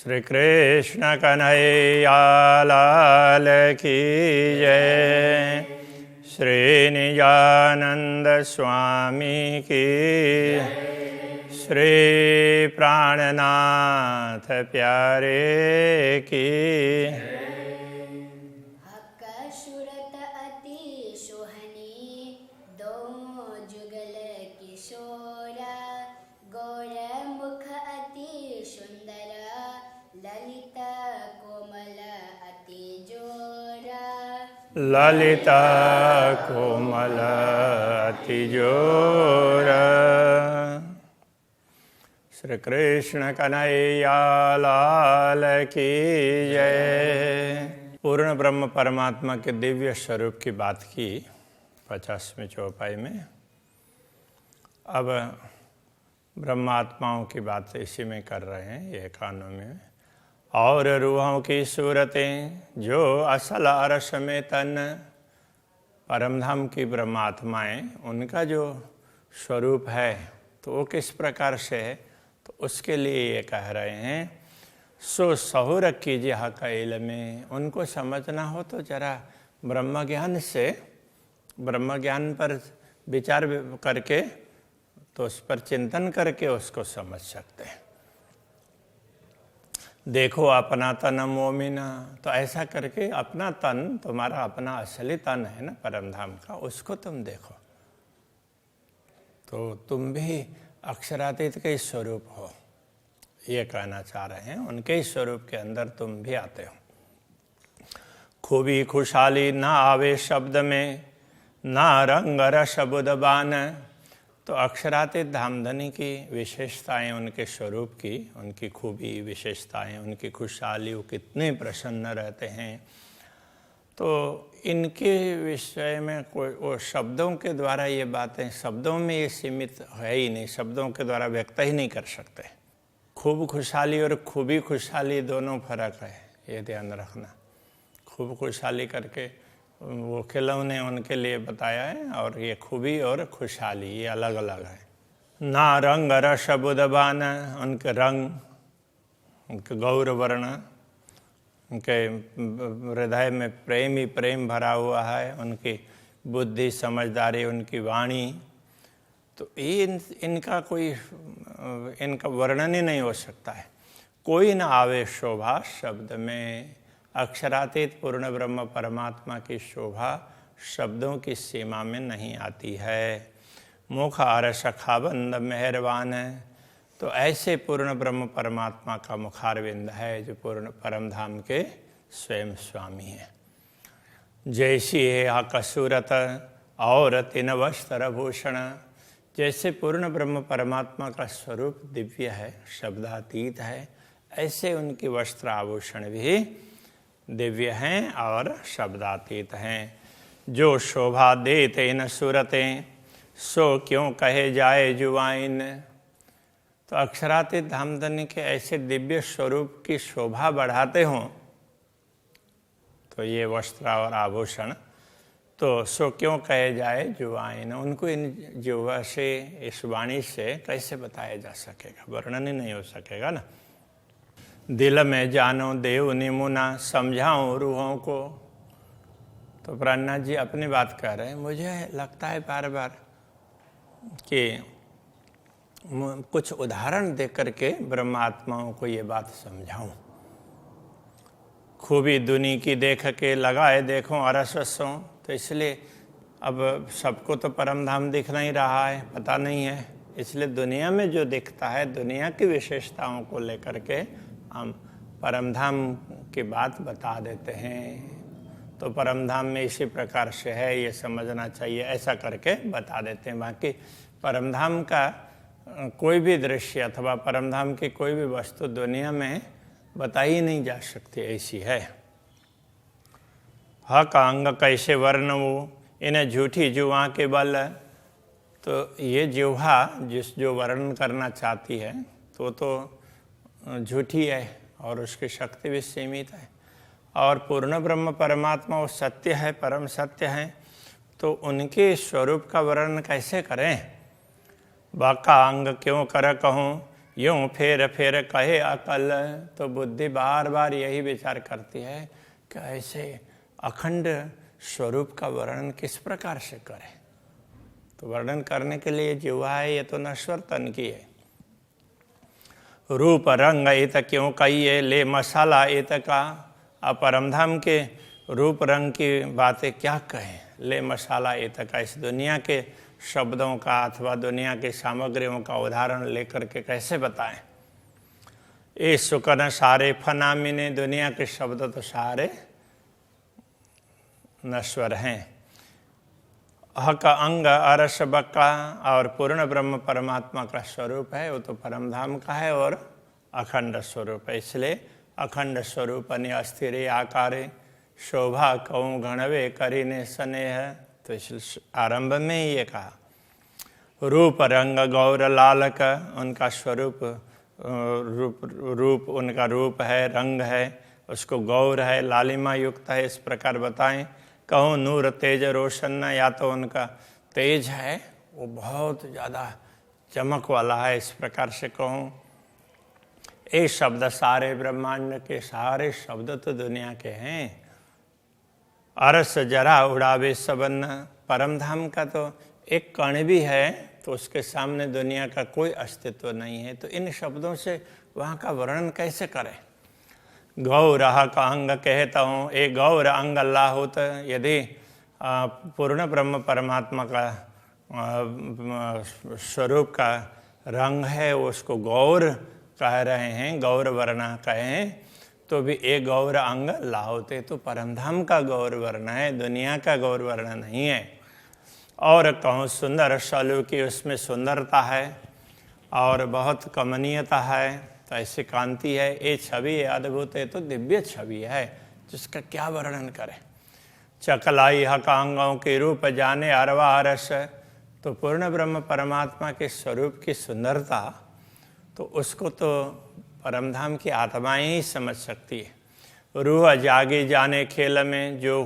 श्री कृष्ण कन्हैया लाल की जय। श्री निजानंद स्वामी की, श्री प्राणनाथ प्यारे की। सुरत अति सोहनी दो जुगल किशोरा, गौर मुख अति सुंदर ललित कोमल अति जोरा। ललिता कोमल अति जोरा। श्री कृष्ण कन्हैया लाल की जय। पूर्ण ब्रह्म परमात्मा के दिव्य स्वरूप की बात की 50वें चौपाई में। अब ब्रह्मात्माओं की बात इसी में कर रहे हैं ये 91 में। और रूहों की सूरतें जो असल अरश में तन, परमधाम की ब्रह्मात्माएं, उनका जो स्वरूप है तो वो किस प्रकार से है, तो उसके लिए ये कह रहे हैं सो सहुर कीजिए हक़ में। उनको समझना हो तो जरा ब्रह्म ज्ञान से, ब्रह्म ज्ञान पर विचार करके, तो उस पर चिंतन करके उसको समझ सकते हैं। देखो अपना तन मोमिना, तो ऐसा करके अपना तन, तुम्हारा अपना असली तन है ना परमधाम का, उसको तुम देखो तो तुम भी अक्षरातीत के स्वरूप हो, ये कहना चाह रहे हैं। उनके स्वरूप के अंदर तुम भी आते हो। खूबी खुशहाली ना आवे शब्द में, ना रंग रस बुदबान। तो अक्षरातीत धामधनी की विशेषताएं, उनके स्वरूप की, उनकी खूबी विशेषताएं, उनकी खुशहाली, वो कितने प्रसन्न रहते हैं। तो इनके विषय में कोई वो शब्दों के द्वारा ये बातें, शब्दों में ये सीमित है ही नहीं, शब्दों के द्वारा व्यक्त ही नहीं कर सकते। खूब खुशहाली और खूबी खुशहाली दोनों फर्क है, ये ध्यान रखना। खूब खुशहाली करके वो खिलौने उनके लिए बताया है, और ये खूबी और खुशहाली ये अलग अलग है। ना रंग रस बुदबान, उनके रंग, उनके गौर वर्ण, उनके हृदय में प्रेम ही प्रेम भरा हुआ है, उनकी बुद्धि समझदारी, उनकी वाणी, तो इनका कोई, इनका वर्णन ही नहीं हो सकता है। कोई न आवे शोभा शब्द में। अक्षरातीत पूर्ण ब्रह्म परमात्मा की शोभा शब्दों की सीमा में नहीं आती है। मुख आर सखाबंद मेहरबान है, तो ऐसे पूर्ण ब्रह्म परमात्मा का मुखारविंद है जो पूर्ण परमधाम के स्वयं स्वामी हैं। जैसी है आकसूरत और तीन वस्त्र भूषण। जैसे पूर्ण ब्रह्म परमात्मा का स्वरूप दिव्य है, शब्दातीत है, ऐसे उनकी वस्त्र आभूषण भी दिव्य हैं और शब्दातीत हैं। जो शोभा देते न सूरतें, सो क्यों कहे जाए जुवाइन। तो अक्षरातीत धामधनी के ऐसे दिव्य स्वरूप की शोभा बढ़ाते हों तो ये वस्त्र और आभूषण, तो सो क्यों कहे जाए जुवाइन। उनको इन जुवा से, इस वाणी से कैसे बताया जा सकेगा, वर्णन ही नहीं हो सकेगा ना। दिल में जानो देव निमुना, समझाऊं रूहों को। तो प्राणनाथ जी अपनी बात कह रहे हैं, मुझे लगता है बार बार कि कुछ उदाहरण दे करके ब्रह्मात्माओं को ये बात समझाऊं। खूबी दुनी की देख के लगाए देखो अरसों। तो इसलिए अब सबको तो परमधाम दिख नहीं रहा है, पता नहीं है, इसलिए दुनिया में जो दिखता है, दुनिया की विशेषताओं को लेकर के हम परमधाम की बात बता देते हैं। तो परमधाम में इसी प्रकार से है, ये समझना चाहिए, ऐसा करके बता देते हैं। बाकी परमधाम का कोई भी दृश्य अथवा परमधाम की कोई भी वस्तु दुनिया में बताई नहीं जा सकती, ऐसी है। हक अंग कैसे वर्ण वो, इन्हें झूठी जुआ के बल। तो ये जुहा जो वर्णन करना चाहती है तो झूठी है और उसकी शक्ति भी सीमित है। और पूर्ण ब्रह्म परमात्मा वो सत्य है, परम सत्य है, तो उनके स्वरूप का वर्णन कैसे करें। बाका अंग क्यों कर कहूँ, यूं फेर फेर कहे अकल। तो बुद्धि बार बार यही विचार करती है कि ऐसे अखंड स्वरूप का वर्णन किस प्रकार से करें। तो वर्णन करने के लिए जिह्वा है, ये तो नश्वर तन की है। रूप रंग इत क्यों कहिए, ले मसाला इत का। अब परमधाम के रूप रंग की बातें क्या कहें, ले मसाला इत का। इस दुनिया के शब्दों का अथवा दुनिया की सामग्रियों का उदाहरण लेकर के कैसे बताएं। ये सुकन सारे फनामिने, दुनिया के शब्द तो सारे नश्वर हैं। हक अंग अरस बक्का, और पूर्ण ब्रह्म परमात्मा का स्वरूप है, वो तो परमधाम का है और अखंड स्वरूप है। इसलिए अखंड स्वरूप अस्थिर आकारे, शोभा कहूँ गणवे करीने स्नेह। तो इस आरंभ में ही ये कहा। रूप रंग गौर लालक, उनका स्वरूप रूप उनका रूप है, रंग है, उसको गौर है, लालिमा युक्त है, इस प्रकार बताएं। कहूँ नूर तेज रोशन, या तो उनका तेज है वो बहुत ज़्यादा चमक वाला है, इस प्रकार से कहूँ। ये शब्द सारे ब्रह्मांड के सारे शब्द तो दुनिया के हैं। अरस जरा उड़ावे सबन, परमधाम का तो एक कण भी है तो उसके सामने दुनिया का कोई अस्तित्व नहीं है। तो इन शब्दों से वहाँ का वर्णन कैसे करें। गौर का अंग कहता हूँ, एक गौर अंग अल्लाह होता। यदि पूर्ण ब्रह्म परमात्मा का स्वरूप का रंग है, उसको गौर कह रहे हैं, गौर वर्ण कहें, तो भी एक गौर अंग लाहोते। तो परमधाम का गौर वर्ण है, दुनिया का गौर वर्ण नहीं है। और कहूँ सुंदर सलू की, उसमें सुंदरता है और बहुत कमनीयता है, तो ऐसी कांति है। ये छवि अद्भुत है, तो दिव्य छवि है जिसका क्या वर्णन करें। चकलाई हकांगों के रूप जाने अरवा अरस, तो पूर्ण ब्रह्म परमात्मा के स्वरूप की सुंदरता तो उसको तो परमधाम की आत्माएं ही समझ सकती है। रूह जागे जाने खेल में, जो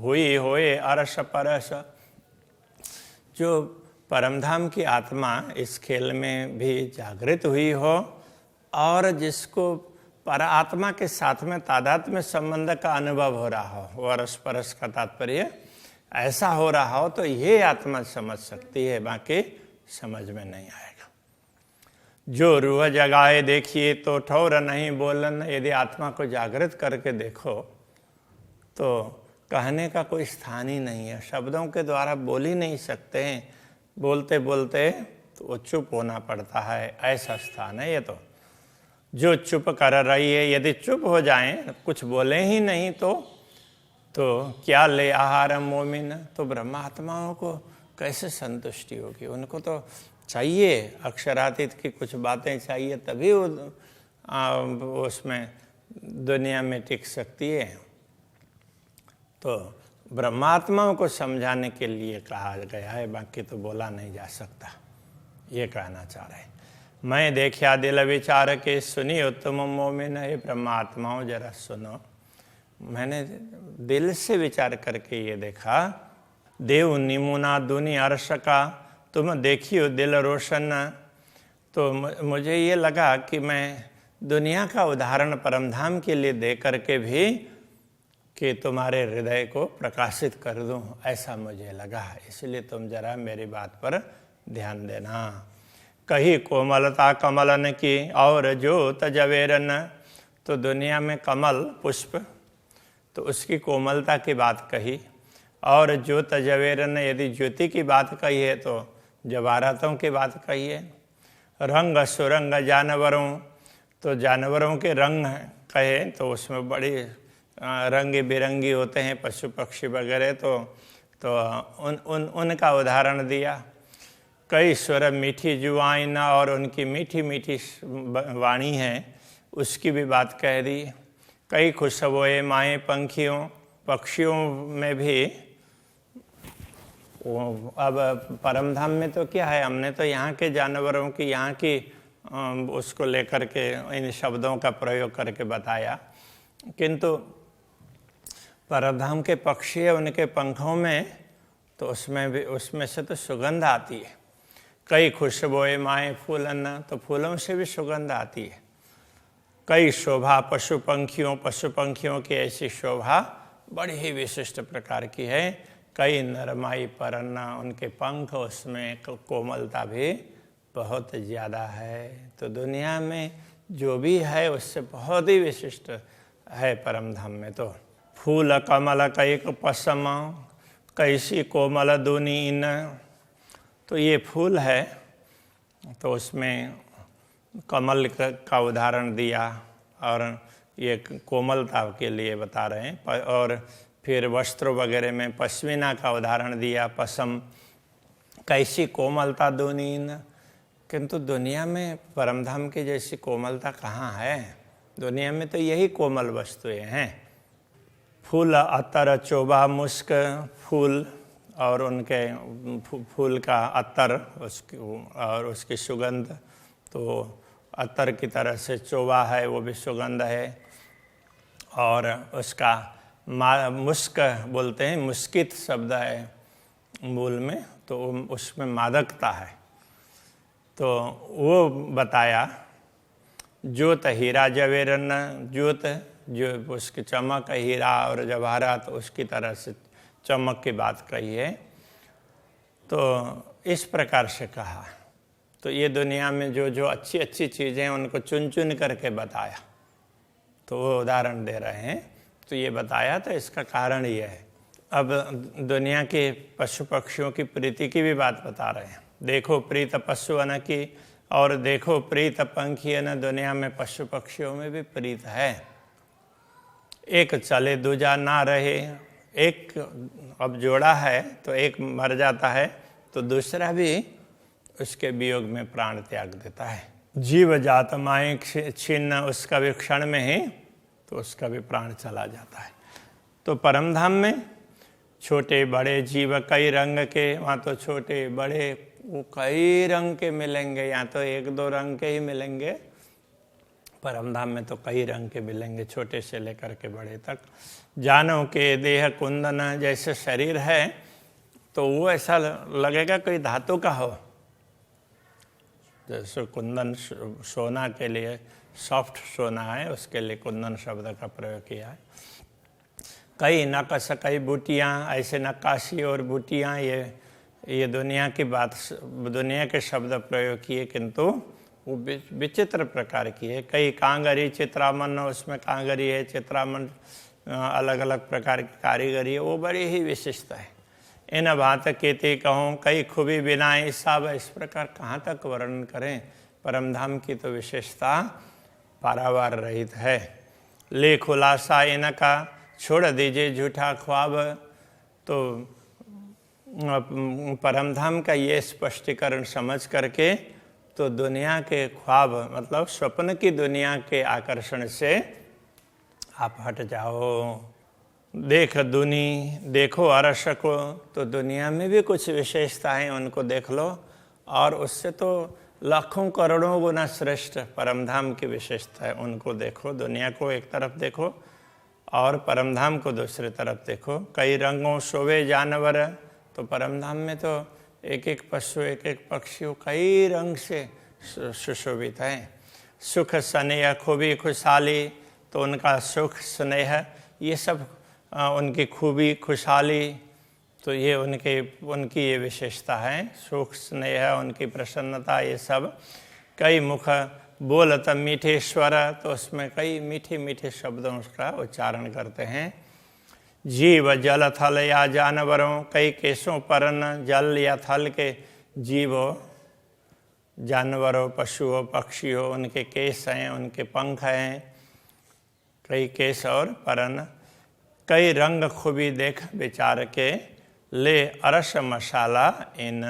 हुई होए अरस परस, जो परमधाम की आत्मा इस खेल में भी जागृत हुई हो और जिसको पर आत्मा के साथ में तादात्म्य संबंध का अनुभव हो रहा हो, वरस परस का तात्पर्य ऐसा हो रहा हो, तो ये आत्मा समझ सकती है, बाकी समझ में नहीं आएगा। जो रूह जगाए देखिए तो ठौर नहीं बोलन, यदि आत्मा को जागृत करके देखो तो कहने का कोई स्थान ही नहीं है, शब्दों के द्वारा बोल ही नहीं सकते हैं, बोलते बोलते तो वो चुप होना पड़ता है, ऐसा स्थान है ये। तो जो चुप कर रही है, यदि चुप हो जाएं, कुछ बोले ही नहीं तो क्या ले आहार मोमिन, तो ब्रह्मात्माओं को कैसे संतुष्टि होगी। उनको तो चाहिए अक्षरातीत की कुछ बातें चाहिए, तभी वो उसमें दुनिया में टिक सकती है। तो ब्रह्मात्माओं को समझाने के लिए कहा गया है, बाकी तो बोला नहीं जा सकता, ये कहना चाह रहे हैं। मैं देखा दिल विचार के सुनी उत्तम मोमिन, है ब्रह्मात्माओं जरा सुनो, मैंने दिल से विचार करके ये देखा। देव निमुना दुनि अर्श का, तुम देखियो दिल रोशन, तो मुझे ये लगा कि मैं दुनिया का उदाहरण परमधाम के लिए दे करके भी कि तुम्हारे हृदय को प्रकाशित कर दूं, ऐसा मुझे लगा। इसलिए तुम जरा मेरी बात पर ध्यान देना। कही कोमलता कमलन की और ज्योत जवेरन, तो दुनिया में कमल पुष्प तो उसकी कोमलता की बात कही, और ज्योत जवेरन यदि ज्योति की बात कही है तो जवाहरातों की बात कही है। रंग सुरंग जानवरों, तो जानवरों के रंग कहे तो उसमें बड़ी रंग बिरंगी होते हैं पशु पक्षी वगैरह, तो उनका उदाहरण दिया। कई स्वर मीठी जुआइन, और उनकी मीठी मीठी वाणी है उसकी भी बात कह दी। कई खुशबुएं माएँ पक्षियों में भी। अब परमधाम में तो क्या है, हमने तो यहाँ के जानवरों की यहाँ की उसको लेकर के इन शब्दों का प्रयोग करके बताया, किंतु परमधाम के पक्षी है उनके पंखों में, तो उसमें से तो सुगंध आती है। कई खुशबोए माए फूलन, तो फूलों से भी सुगंध आती है। कई शोभा पशु पंखियों की ऐसी शोभा बड़ी ही विशिष्ट प्रकार की है। कई नरमाई परन्ना, उनके पंख, उसमें कोमलता भी बहुत ज़्यादा है। तो दुनिया में जो भी है उससे बहुत ही विशिष्ट है परम धाम में। तो फूल कमल कैक पसम, कैसी कोमल दुनीन, तो ये फूल है, तो उसमें कमल का उदाहरण दिया और ये कोमलता के लिए बता रहे हैं। और फिर वस्त्रों वगैरह में पश्मीना का उदाहरण दिया, पसम, कैसी कोमलता दुनीन, किंतु दुनिया में परमधाम की जैसी कोमलता कहाँ है? दुनिया में तो यही कोमल वस्तुएं हैं। फूल अतर चोबा मुस्क, फूल और उनके फूल का अतर और उसकी सुगंध, तो अतर की तरह से चोबा है, वो भी सुगंध है। और उसका मुस्क बोलते हैं, मुस्कित शब्द है मूल में, तो उसमें मादकता है। तो वो बताया ज्योत हीरा जवेरन, ज्योत जो उसकी चमक, हीरा और जवाहरात उसकी तरह से चमक की बात कही है। तो इस प्रकार से कहा। तो ये दुनिया में जो जो अच्छी अच्छी चीज़ें हैं उनको चुन चुन करके बताया, तो वो उदाहरण दे रहे हैं। तो ये बताया, तो इसका कारण ये है। अब दुनिया के पशु पक्षियों की प्रीति की भी बात बता रहे हैं। देखो प्रीत पशु अन की, और देखो प्रीत पंखी अन, दुनिया में पशु पक्षियों में भी प्रीत है। एक चले दूजा ना रहे, एक अब जोड़ा है तो एक मर जाता है तो दूसरा भी उसके वियोग में प्राण त्याग देता है। जीव जात माए छिन्न, उसका भी क्षण में ही तो उसका भी प्राण चला जाता है। तो परमधाम में छोटे बड़े जीव कई रंग के, वहाँ तो छोटे बड़े वो कई रंग के मिलेंगे, यहाँ तो एक दो रंग के ही मिलेंगे। परमधाम में तो कई रंग के मिलेंगे, छोटे से लेकर के बड़े तक। जानो के देह कुंदन, जैसे शरीर है तो वो ऐसा लगेगा कोई धातु का हो, जैसे कुंदन सोना के लिए सॉफ्ट सोना है, उसके लिए कुंदन शब्द का प्रयोग किया है। कई नकश कई बूटियाँ, ऐसे नक्काशी और बूटियाँ, ये दुनिया की बात, दुनिया के शब्द प्रयोग किए, किंतु वो विचित्र प्रकार की है। कई कांगरी चित्रामन, उसमें कांगरी है, चित्रामन अलग अलग प्रकार की कारीगरी है, वो बड़ी ही विशिष्ट है। इन बात केते कहूँ कई खूबी बिनाई सब, इस प्रकार कहाँ तक वर्णन करें। परमधाम की तो विशेषता पारावार रहित है। ले खुलासा इनका, छोड़ दीजिए झूठा ख्वाब। तो परमधाम का ये स्पष्टीकरण समझ करके तो दुनिया के ख्वाब मतलब स्वप्न की दुनिया के आकर्षण से आप हट जाओ। देख दुनी देखो अरस को, तो दुनिया में भी कुछ विशेषताएं उनको देख लो, और उससे तो लाखों करोड़ों गुना श्रेष्ठ परमधाम की विशेषता है, उनको देखो। दुनिया को एक तरफ देखो और परमधाम को दूसरी तरफ देखो। कई रंगों शोभे जानवर, तो परमधाम में तो एक एक पशु एक एक पक्षी कई रंग से सुशोभित है। सुख स्नेह खूबी खुशहाली, तो उनका सुख स्नेह ये सब उनकी खूबी खुशहाली, तो ये उनकी ये विशेषता है। सुख स्नेह, उनकी प्रसन्नता, ये सब। कई मुख बोलत मीठे स्वर, तो उसमें कई मीठे मीठे शब्दों का उच्चारण करते हैं। जीव जल थल या जानवरों, कई केशों परन, जल या थल के जीवों, जानवरों, पशुओं, पक्षियों, उनके केश हैं, उनके पंख हैं, कई केश और परन। कई रंग खूबी देख विचार के, ले अरस मसाला इन,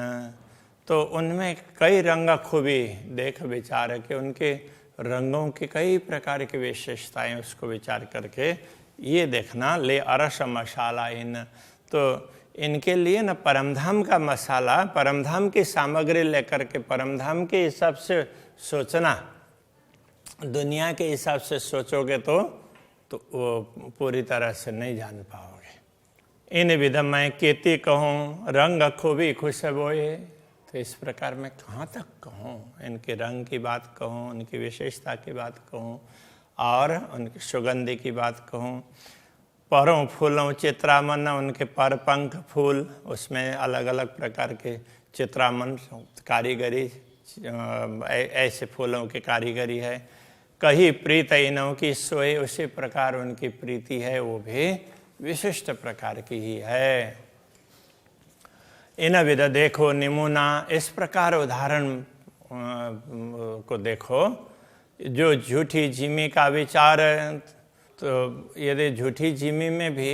तो उनमें कई रंग खूबी देख विचार के, उनके रंगों की कई प्रकार की विशेषताएं उसको विचार करके ये देखना। ले अरस मसाला इन, तो इनके लिए न परमधाम का मसाला, परमधाम की सामग्री लेकर के परमधाम के हिसाब से सोचना। दुनिया के हिसाब से सोचोगे तो वो पूरी तरह से नहीं जान पाओगे। इन विधम मैं केती कहूँ रंग खूबी खुशबोए, तो इस प्रकार मैं कहाँ तक कहूँ, इनके रंग की बात कहूँ, उनकी विशेषता की बात कहूँ और उनकी सुगंधि की बात कहूँ। परों फूलों चित्रामन, उनके पर पंख फूल, उसमें अलग अलग प्रकार के चित्रामन कारीगरी, ऐसे फूलों की कारीगरी है। कहीं प्रीत इनों की सोए, उसी प्रकार उनकी प्रीति है वो भी विशिष्ट प्रकार की ही है। इन विध देखो निमुना, इस प्रकार उदाहरण को देखो। जो झूठी जिमी का विचार, तो यदि झूठी जिमी में भी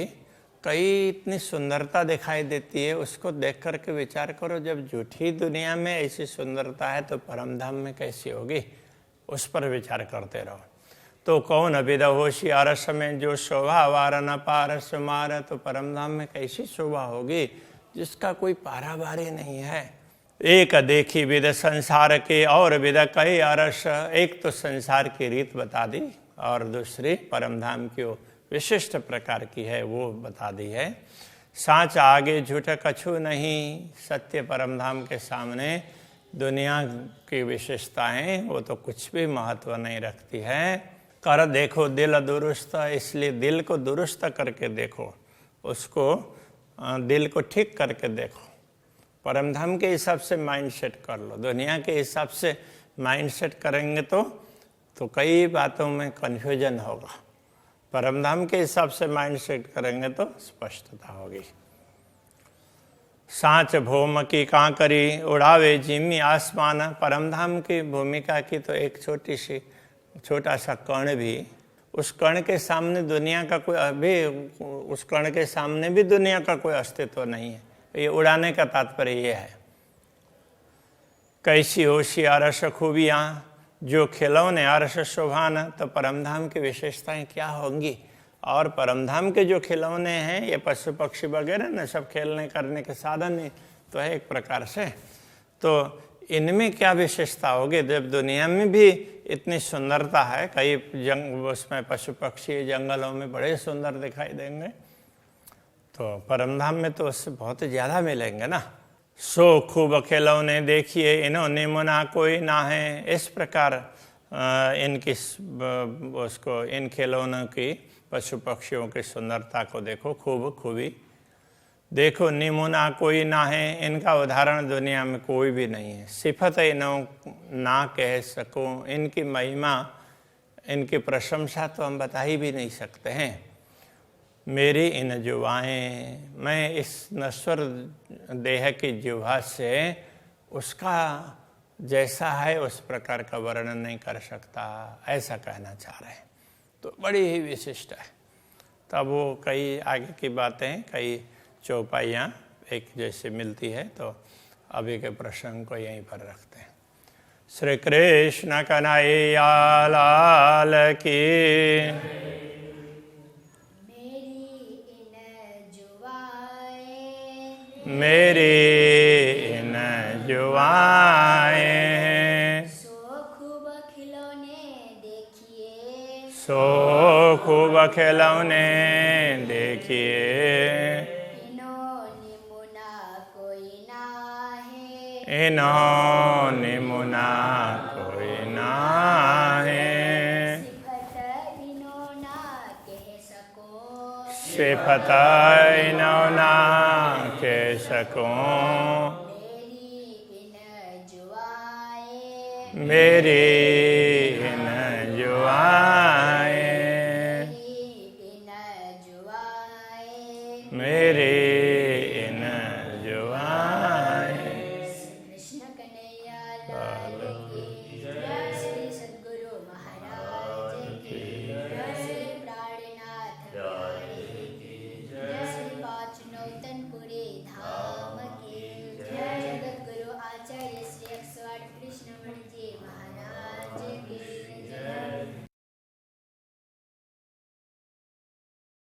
कई इतनी सुंदरता दिखाई देती है, उसको देख कर के विचार करो, जब झूठी दुनिया में ऐसी सुंदरता है तो परमधाम में कैसी होगी, उस पर विचार करते रहो। तो कौन विद होशियार में जो शोभा वार न पार सुमार, तो परमधाम में कैसी शोभा होगी जिसका कोई पारावारी नहीं है। एक देखी विद संसार के और विद कई अरस, एक तो संसार की रीत बता दी और दूसरी परमधाम की विशिष्ट प्रकार की है वो बता दी है। साँच आगे झूठ कछु नहीं, सत्य परमधाम के सामने दुनिया की विशेषताएं वो तो कुछ भी महत्व नहीं रखती है। कर देखो दिल दुरुस्त, इसलिए दिल को दुरुस्त करके देखो, उसको दिल को ठीक करके देखो। परमधाम के हिसाब से माइंड सेट कर लो, दुनिया के हिसाब से माइंड सेट करेंगे तो कई बातों में कन्फ्यूजन होगा। परमधाम के हिसाब से माइंड सेट करेंगे तो स्पष्टता होगी। सांच भूम की कांकरी, उड़ावे जिमी आसमान, परमधाम की भूमिका की तो एक छोटा सा कण भी, उस कण के सामने दुनिया का कोई, अभी उस कण के सामने भी दुनिया का कोई अस्तित्व नहीं है। ये उड़ाने का तात्पर्य ये है। कैसी होशियार खूबियाँ, जो खिलौने आरस शोभान, तो परमधाम की विशेषताएं क्या होंगी। और परमधाम के जो खिलौने हैं ये पशु पक्षी वगैरह न, सब खेलने करने के साधन ही तो है एक प्रकार से। तो इनमें क्या विशेषता होगी जब दुनिया में भी इतनी सुंदरता है। कई उसमें पशु पक्षी जंगलों में बड़े सुंदर दिखाई देंगे, तो परमधाम में तो उससे बहुत ज़्यादा मिलेंगे ना। सो खूब खिलौने देखिए इन्होंने मुना कोई ना है, इस प्रकार इनकी उसको इन खिलौनों की पशु पक्षियों की सुंदरता को देखो, खूबी देखो। निमुना कोई ना है, इनका उदाहरण दुनिया में कोई भी नहीं है। सिफत इनो ना कह सकूं, इनकी महिमा, इनकी प्रशंसा तो हम बता ही भी नहीं सकते हैं। मेरी इन जुबाएं, मैं इस नश्वर देह की जुबा से उसका जैसा है उस प्रकार का वर्णन नहीं कर सकता, ऐसा कहना चाह रहे हैं। तो बड़ी ही विशिष्ट है। तब वो कई आगे की बातें, कई चौपाइयाँ एक जैसे मिलती है। तो अभी के प्रसंग को यहीं पर रखते हैं। श्री कृष्ण कन्हैया लाल की। मेरी इन जुबाएं, सो खूब खिलौने देखिए, सो खूब खिलौने देखिए। इन्होंने मुना कोई ना है, इन्होंने मुना कोई ना है। सिफत इनो ना कह सको, सिफत इनो ना कह सकूं। मेरी इन जुबाएं, मेरी इन जुबाएं।